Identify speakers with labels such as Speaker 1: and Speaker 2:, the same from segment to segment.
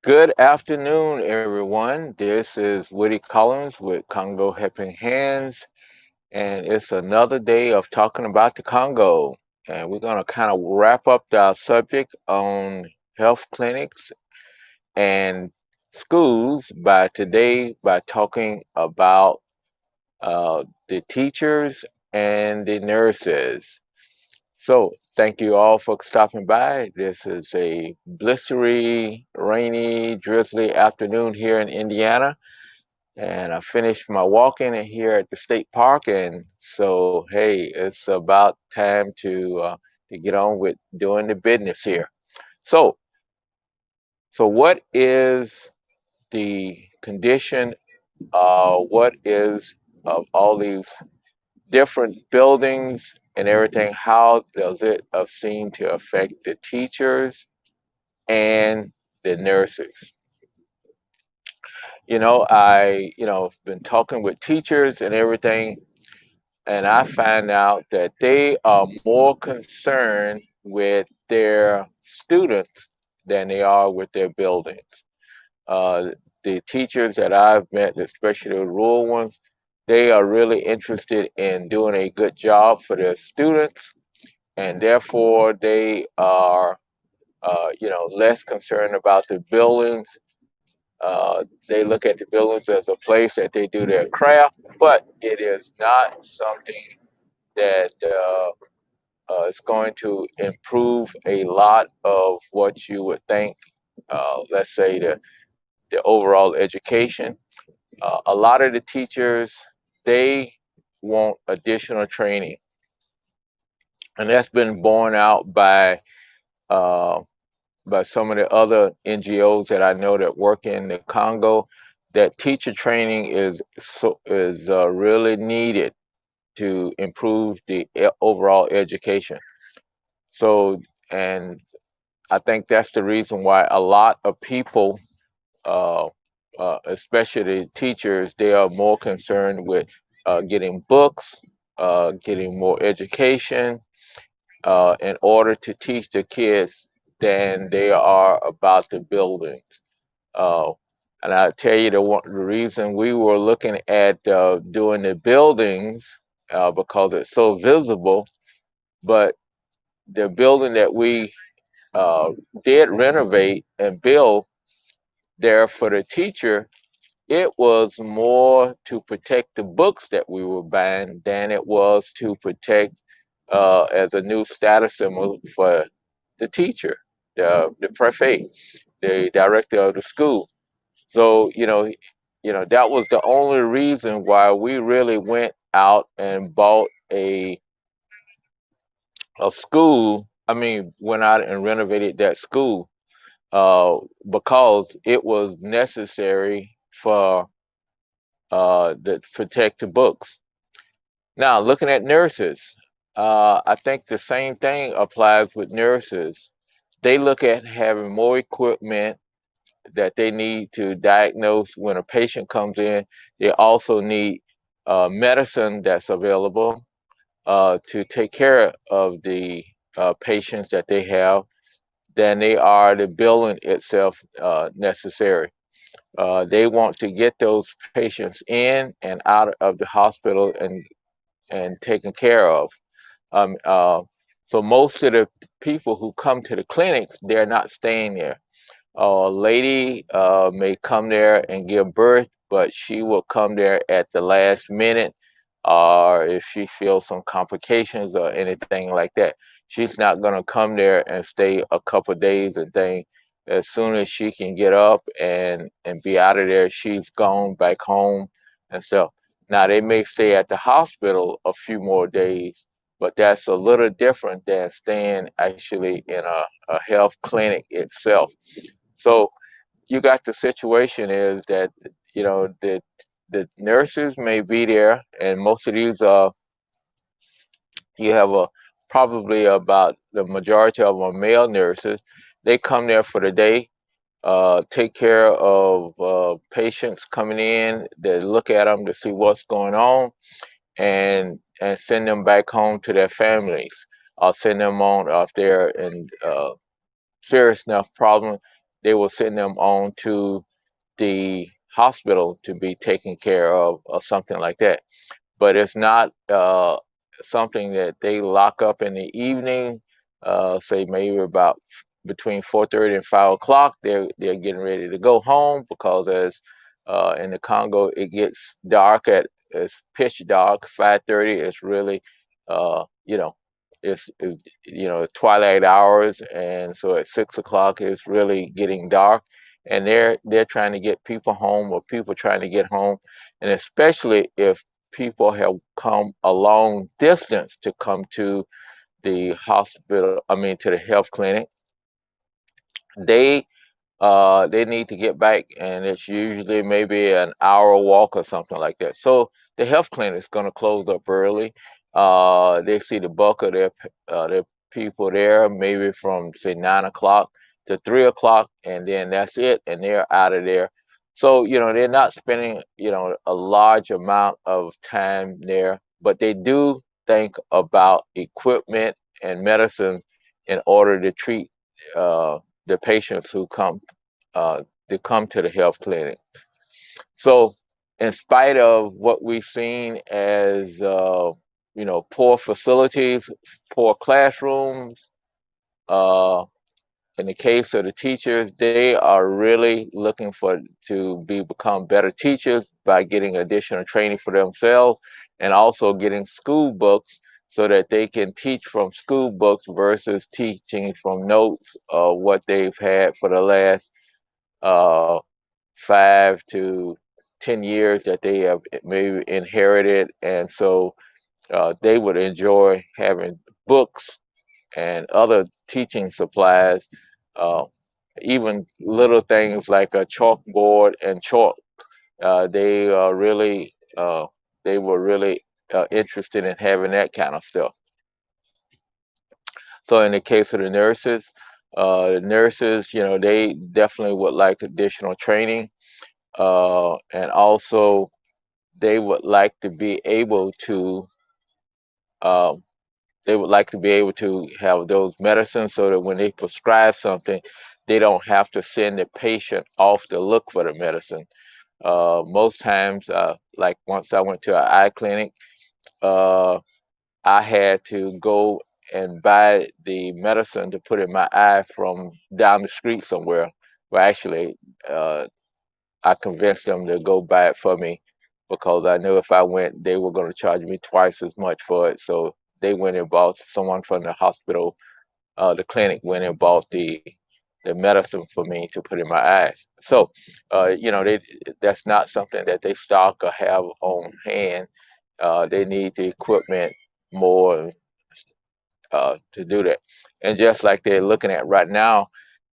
Speaker 1: Good afternoon, everyone. This is Woody Collins with Congo Helping Hands, and it's another day of talking about the Congo. And we're going to kind of wrap up our subject on health clinics and schools by talking about the teachers and the nurses. So, thank you all for stopping by. This is a blistery, rainy, drizzly afternoon here in Indiana, and I finished my walking in here at the state park, and so hey, it's about time to get on with doing the business here. So, so what is the condition? What is of all these different buildings and everything, how does it seem to affect the teachers and the nurses? Been talking with teachers and everything, and I find out that they are more concerned with their students than they are with their buildings. Uh, the teachers that I've met, especially the rural ones, they are really interested in doing a good job for their students, and therefore they are, less concerned about the buildings. They look at the buildings as a place that they do their craft, but it is not something that is going to improve a lot of what you would think. Let's say the overall education. A lot of the teachers they want additional training, and that's been borne out uh, by some of the other NGOs that I know that work in the Congo, that teacher training is really needed to improve the overall education. So, and I think that's the reason why a lot of people, uh, especially the teachers, they are more concerned with getting books, getting more education, in order to teach the kids than they are about the buildings. Uh, and I tell you the reason we were looking at doing the buildings because it's so visible, but the building that we uh, did renovate and build there for the teacher, it was more to protect the books that we were buying than it was to protect as a new status symbol for the teacher, the prefect, the director of the school. So, that was the only reason why we really went out and bought a school. I mean, went out and renovated that school because it was necessary for the protect the books. Now, looking at nurses, I think the same thing applies with nurses. They look at having more equipment that they need to diagnose when a patient comes in. They also need medicine that's available to take care of the patients that they have than they are the billing itself necessary. They want to get those patients in and out of the hospital and taken care of. Um, uh, so most of the people who come to the clinics, they're not staying there. A lady may come there and give birth, but she will come there at the last minute, or if she feels some complications or anything like that, she's not going to come there and stay a couple of days and thing. As soon as she can get up and be out of there, she's gone back home and stuff. Now they may stay at the hospital a few more days, but that's a little different than staying actually in a health clinic itself. So you got the situation is that the nurses may be there, and most of these you have a probably about the majority of them are male nurses. They come there for the day, take care of patients coming in. They look at them to see what's going on, and send them back home to their families. I'll send them on if they're in serious enough problem. they will send them on to the hospital to be taken care of or something like that. But it's not something that they lock up in the evening. Say maybe about between 4:30 and 5 o'clock. They're getting ready to go home because as in the Congo it gets dark at it's pitch dark. 5:30 is really you know it's twilight hours, and so at 6 o'clock it's really getting dark, and they're trying to get people home or people trying to get home, and especially if people have come a long distance to come to the hospital, I mean to the health clinic, they they need to get back, and it's usually maybe an hour walk or something like that. So the health clinic is going to close up early. They see the bulk of their people there, maybe from say 9 o'clock to 3 o'clock, and then that's it, and they're out of there. So they're not spending a large amount of time there, but they do think about equipment and medicine in order to treat the patients who uh, come to the health clinic. So, in spite of what we've seen as poor facilities, poor classrooms, uh, in the case of the teachers, they are really looking for to become better teachers by getting additional training for themselves and also getting school books so that they can teach from school books versus teaching from notes of what they've had for the last uh, 5 to 10 years that they have maybe inherited, and so they would enjoy having books and other teaching supplies, uh, even little things like a chalkboard and chalk. They really they were really interested in having that kind of stuff. So in the case of the nurses, they definitely would like additional training, and also they would like to be able to um, have those medicines so that when they prescribe something, they don't have to send the patient off to look for the medicine. Most times, like once I went to an eye clinic, uh, I had to go and buy the medicine to put in my eye from down the street somewhere. Well, actually, uh, I convinced them to go buy it for me because I knew if I went, they were going to charge me twice as much for it. So they went and bought someone from the hospital, the clinic went and bought the medicine for me to put in my eyes. So, that's not something that they stock or have on hand. They need the equipment more to do that. And just like they're looking at right now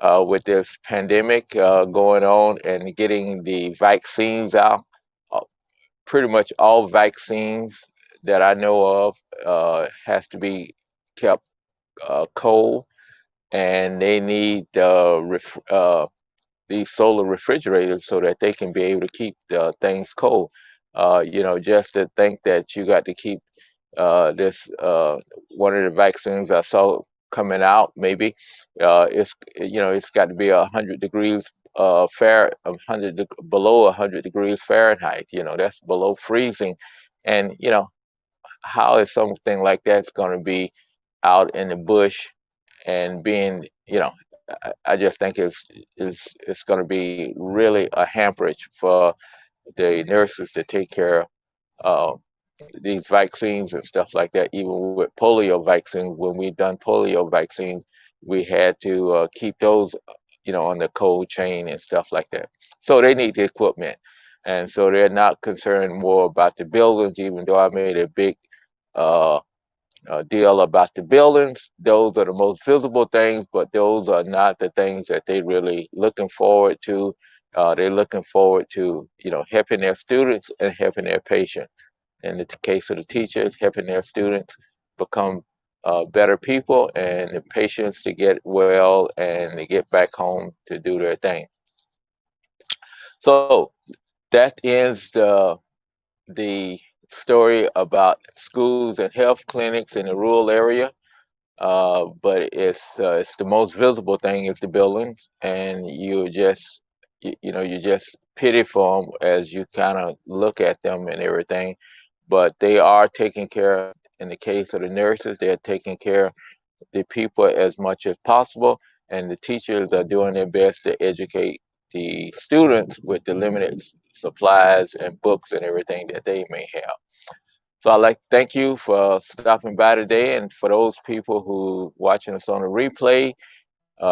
Speaker 1: with this pandemic going on and getting the vaccines out, uh, pretty much all vaccines that I know of has to be kept cold, and they need these solar refrigerators so that they can be able to keep things cold. Just to think that you got to keep this one of the vaccines I saw coming out, maybe it's got to be 100 degrees below 100 degrees Fahrenheit. That's below freezing, and how is something like that's going to be out in the bush and being, I just think it's going to be really a hamperage for the nurses to take care of these vaccines and stuff like that. Even with polio vaccines, when we done polio vaccines, we had to keep those, on the cold chain and stuff like that. So they need the equipment, and so they're not concerned more about the buildings. Even though I made a big uh, deal about the buildings. Those are the most visible things, but those are not the things that they really looking forward to. They're looking forward to, helping their students and helping their patients. In the case of the teachers, helping their students become better people, and the patients to get well and to get back home to do their thing. So that ends the story about schools and health clinics in the rural area. but it's the most visible thing is the buildings, and you just pity for them as you kind of look at them and everything. But they are taking care. In the case of the nurses, they're taking care of the people as much as possible, and the teachers are doing their best to educate the students with the limited supplies and books and everything that they may have. So I'd like to thank you for stopping by today. And for those people who watching us on the replay,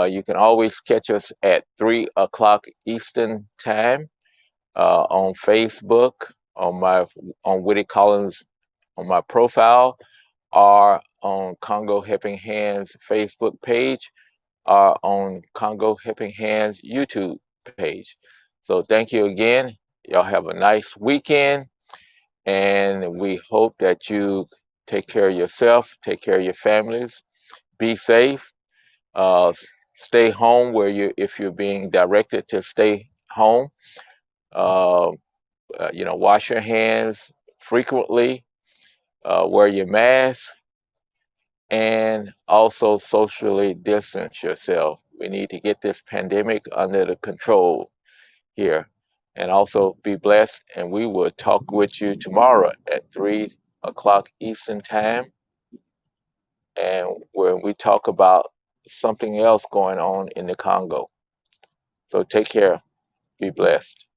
Speaker 1: you can always catch us at 3 o'clock Eastern time on Facebook, on Woody Collins on my profile, or on Congo Helping Hands Facebook page, or on Congo Helping Hands YouTube page. So thank you again. Y'all have a nice weekend, and we hope that you take care of yourself, take care of your families, be safe, uh, stay home where if you're being directed to stay home, uh, wash your hands frequently, wear your mask, and also socially distance yourself. We need to get this pandemic under the control here. And also be blessed. And we will talk with you tomorrow at 3 o'clock Eastern Time. And where we talk about something else going on in the Congo. So take care. Be blessed.